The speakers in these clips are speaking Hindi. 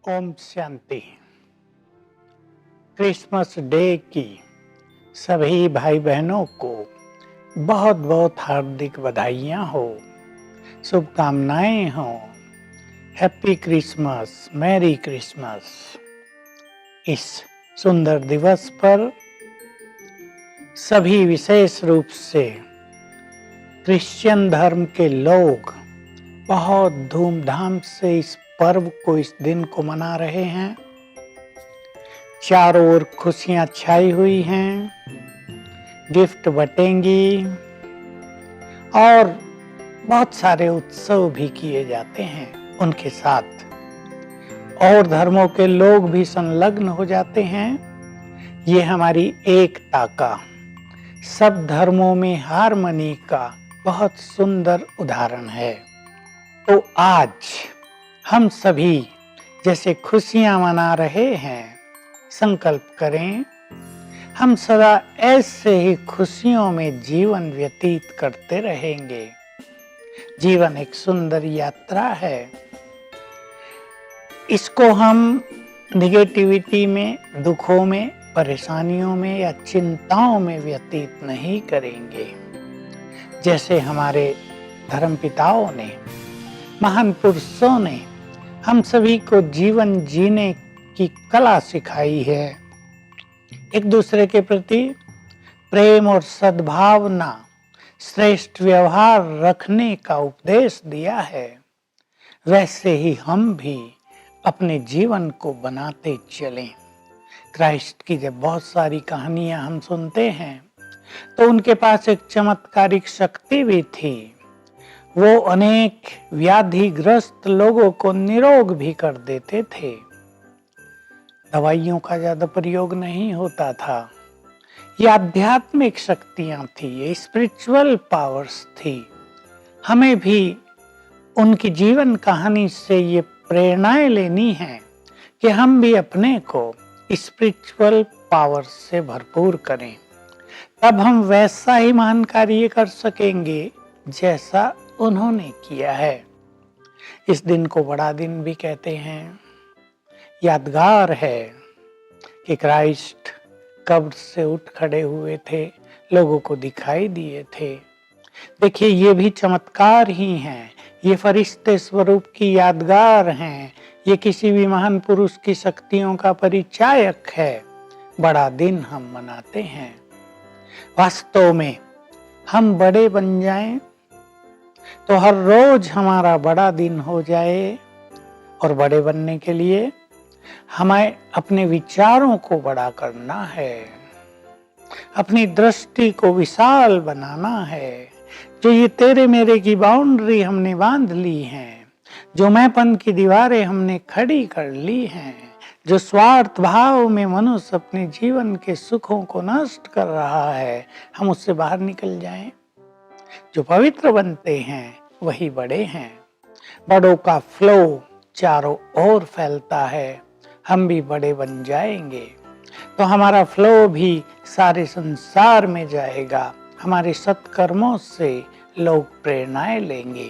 ओम शांति। क्रिसमस डे की सभी भाई बहनों को बहुत बहुत हार्दिक बधाइयाँ हो, शुभकामनाएं हो। Happy Christmas, merry Christmas. इस सुंदर दिवस पर सभी विशेष रूप से क्रिश्चियन धर्म के लोग बहुत धूमधाम से इस पर्व को, इस दिन को मना रहे हैं। चारों ओर खुशियां छाई हुई हैं, गिफ्ट बटेंगी और बहुत सारे उत्सव भी किए जाते हैं। उनके साथ और धर्मों के लोग भी संलग्न हो जाते हैं। ये हमारी एकता का, सब धर्मों में हार्मनी का बहुत सुंदर उदाहरण है। तो आज हम सभी जैसे खुशियां मना रहे हैं, संकल्प करें हम सदा ऐसे ही खुशियों में जीवन व्यतीत करते रहेंगे। जीवन एक सुंदर यात्रा है। इसको हम निगेटिविटी में, दुखों में, परेशानियों में या चिंताओं में व्यतीत नहीं करेंगे। जैसे हमारे धर्मपिताओं ने, महान पुरुषों ने हम सभी को जीवन जीने की कला सिखाई है। एक दूसरे के प्रति प्रेम और सद्भावना, श्रेष्ठ व्यवहार रखने का उपदेश दिया है। वैसे ही हम भी अपने जीवन को बनाते चलें। क्राइस्ट की जब बहुत सारी कहानियां हम सुनते हैं तो उनके पास एक चमत्कारिक शक्ति भी थी। वो अनेक व्याधिग्रस्त लोगों को निरोग भी कर देते थे। दवाइयों का ज्यादा प्रयोग नहीं होता था। ये आध्यात्मिक शक्तियां थी, ये स्पिरिचुअल पावर्स थी। हमें भी उनकी जीवन कहानी से ये प्रेरणाएं लेनी है कि हम भी अपने को स्पिरिचुअल पावर से भरपूर करें। तब हम वैसा ही महान कार्य कर सकेंगे जैसा उन्होंने किया है। इस दिन को बड़ा दिन भी कहते हैं। यादगार है कि क्राइस्ट कब्र से उठ खड़े हुए थे, लोगों को दिखाई दिए थे। देखिए, ये भी चमत्कार ही हैं, ये फरिश्ते स्वरूप की यादगार हैं, ये किसी भी महान पुरुष की शक्तियों का परिचायक है। बड़ा दिन हम मनाते हैं। वास्तव में हम बड़े बन जाएं तो हर रोज हमारा बड़ा दिन हो जाए। और बड़े बनने के लिए हमें अपने विचारों को बड़ा करना है, अपनी दृष्टि को विशाल बनाना है। जो ये तेरे मेरे की बाउंड्री हमने बांध ली हैं, जो मैंपन की दीवारें हमने खड़ी कर ली हैं, जो स्वार्थ भाव में मनुष्य अपने जीवन के सुखों को नष्ट कर रहा है, हम उससे बाहर निकल जाएं। जो पवित्र बनते हैं वही बड़े हैं। बड़ों का फ्लो चारों ओर फैलता है। हम भी बड़े बन जाएंगे तो हमारा फ्लो भी सारे संसार में जाएगा। हमारे सत्कर्मों से लोग प्रेरणाएं लेंगे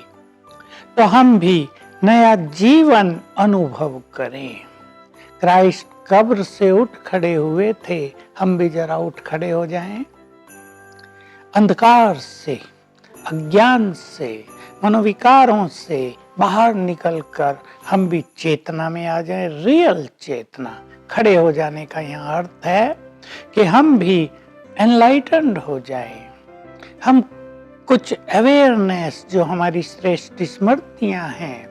तो हम भी नया जीवन अनुभव करें। क्राइस्ट कब्र से उठ खड़े हुए थे, हम भी जरा उठ खड़े हो जाएं। अंधकार से, अज्ञान से, मनोविकारों से बाहर निकलकर हम भी चेतना में आ जाएं। रियल चेतना, खड़े हो जाने का यहाँ अर्थ है कि हम भी एनलाइटन्ड हो जाएं। हम कुछ अवेयरनेस, जो हमारी श्रेष्ठ स्मृतियां हैं,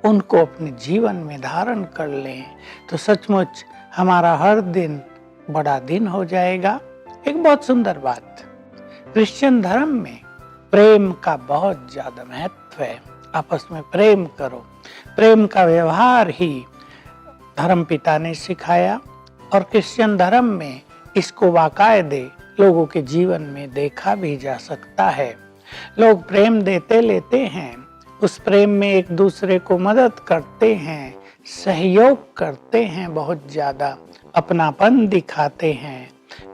उनको अपने जीवन में धारण कर लें तो सचमुच हमारा हर दिन बड़ा दिन हो जाएगा। एक बहुत सुंदर बात, क्रिश्चियन धर्म में प्रेम का बहुत ज्यादा महत्व है। आपस में प्रेम करो। प्रेम का व्यवहार ही धर्मपिता ने सिखाया और क्रिश्चियन धर्म में इसको बाकायदे लोगों के जीवन में देखा भी जा सकता है। लोग प्रेम देते लेते हैं, उस प्रेम में एक दूसरे को मदद करते हैं, सहयोग करते हैं, बहुत ज्यादा अपनापन दिखाते हैं,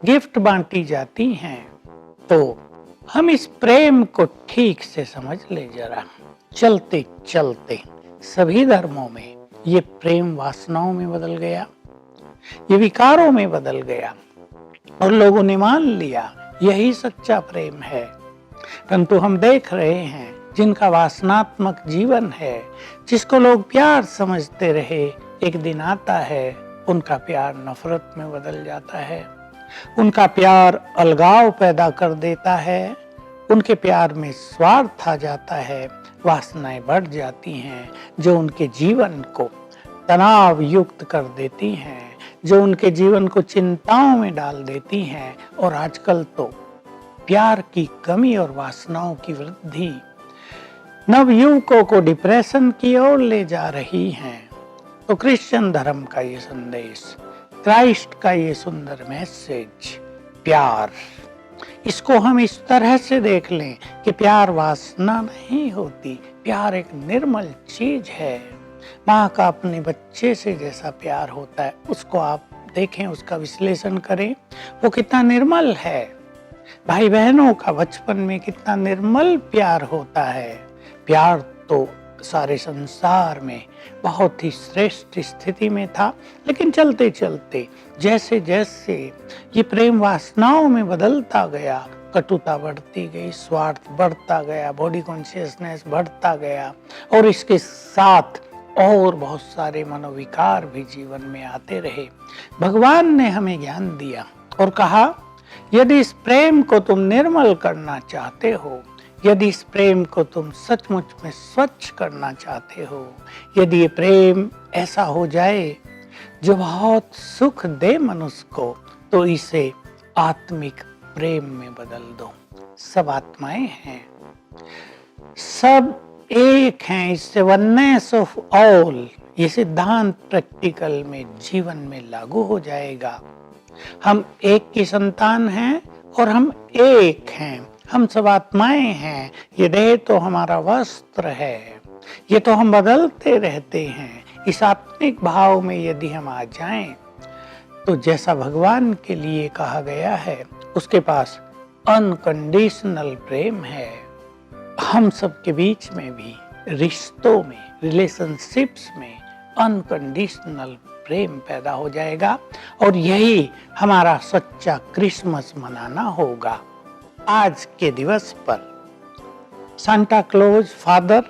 गिफ्ट बांटी जाती हैं। तो हम इस प्रेम को ठीक से समझ ले जरा। चलते चलते सभी धर्मों में ये प्रेम वासनाओं में बदल गया, ये विकारों में बदल गया और लोगों ने मान लिया यही सच्चा प्रेम है। परंतु हम देख रहे हैं जिनका वासनात्मक जीवन है, जिसको लोग प्यार समझते रहे, एक दिन आता है उनका प्यार नफरत में बदल जाता है, उनका प्यार अलगाव पैदा कर देता है, उनके प्यार में स्वार्थ आ जाता है, वासनाएं बढ़ जाती हैं जो उनके जीवन को तनाव युक्त कर देती हैं, जो उनके जीवन को चिंताओं में डाल देती हैं। और आजकल तो प्यार की कमी और वासनाओं की वृद्धि नवयुवकों को डिप्रेशन की ओर ले जा रही हैं। तो क्रिश्चियन धर्म का ये संदेश, क्राइस्ट का ये सुंदर मैसेज, प्यार, इसको हम इस तरह से देख लें कि प्यार वासना नहीं होती, प्यार एक निर्मल चीज है। माँ का अपने बच्चे से जैसा प्यार होता है, उसको आप देखें, उसका विश्लेषण करें, वो कितना निर्मल है। भाई बहनों का बचपन में कितना निर्मल प्यार होता है। प्यार तो सारे संसार में बहुत ही श्रेष्ठ स्थिति में था, लेकिन चलते चलते जैसे जैसे ये प्रेम वासनाओं में बदलता गया, कटुता बढ़ती गई, स्वार्थ बढ़ता गया, बॉडी कॉन्शियसनेस बढ़ता गया और इसके साथ और बहुत सारे मनोविकार भी जीवन में आते रहे। भगवान ने हमें ज्ञान दिया और कहा, यदि इस प्रेम को तुम निर्मल करना चाहते हो, यदि इस प्रेम को तुम सचमुच में स्वच्छ करना चाहते हो, यदि ये प्रेम ऐसा हो जाए जो बहुत सुख दे मनुष्य को, तो इसे आत्मिक प्रेम में बदल दो। सब आत्माएं हैं, सब एक हैं, इससे वननेस ऑफ ऑल, ये सिद्धांत प्रैक्टिकल में जीवन में लागू हो जाएगा। हम एक की संतान हैं और हम एक हैं, हम सब आत्माएं हैं। ये देह तो हमारा वस्त्र है, ये तो हम बदलते रहते हैं। इस आत्मिक भाव में यदि हम आ जाएं, तो जैसा भगवान के लिए कहा गया है, उसके पास अनकंडीशनल प्रेम है। हम सब के बीच में भी रिश्तों में, रिलेशनशिप्स में अनकंडीशनल प्रेम पैदा हो जाएगा और यही हमारा सच्चा क्रिसमस मनाना होगा। आज के दिवस पर सांता क्लॉज फादर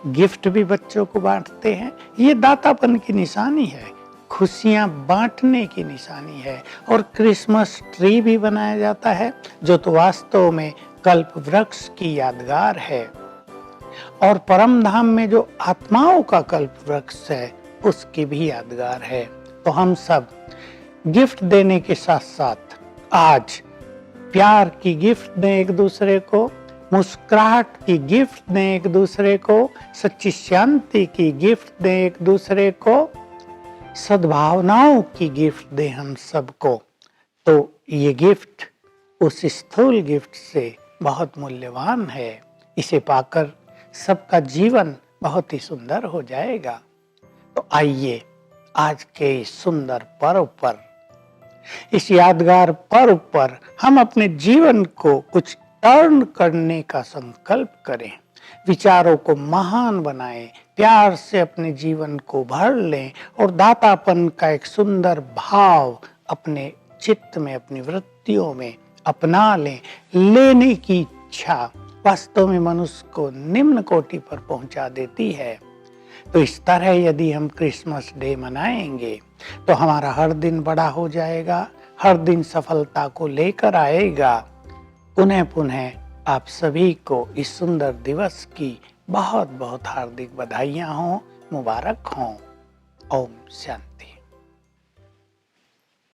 गिफ्ट भी बच्चों को बांटते हैं। ये दातापन की निशानी है, खुशियां बांटने की निशानी है। और क्रिसमस ट्री भी बनाया जाता है, जो तो वास्तव में कल्प वृक्ष की यादगार है। और परम धाम में जो आत्माओं का कल्प वृक्ष है, उसकी भी यादगार है। तो हम सब गिफ्ट देने के साथ साथ आज प्यार की गिफ्ट दें एक दूसरे को, मुस्कुराहट की गिफ्ट दें एक दूसरे को, सच्ची शांति की गिफ्ट दें एक दूसरे को, सद्भावनाओं की गिफ्ट दें हम सबको। तो ये गिफ्ट उस स्थूल गिफ्ट से बहुत मूल्यवान है। इसे पाकर सबका जीवन बहुत ही सुंदर हो जाएगा। तो आइए आज के इस सुंदर पर्व पर, इस यादगार पर्व पर हम अपने जीवन को कुछ टर्न करने का संकल्प करें, विचारों को महान बनाएं, प्यार से अपने जीवन को भर लें और दातापन का एक सुंदर भाव अपने चित्त में, अपनी वृत्तियों में अपना लें। लेने की इच्छा वास्तव में मनुष्य को निम्न कोटि पर पहुंचा देती है। तो इस तरह यदि हम क्रिसमस डे मनाएंगे, तो हमारा हर दिन बड़ा हो जाएगा, हर दिन सफलता को लेकर आएगा। पुनः पुनः आप सभी को इस सुंदर दिवस की बहुत बहुत हार्दिक बधाइयाँ हों, मुबारक हों। ओम शांति।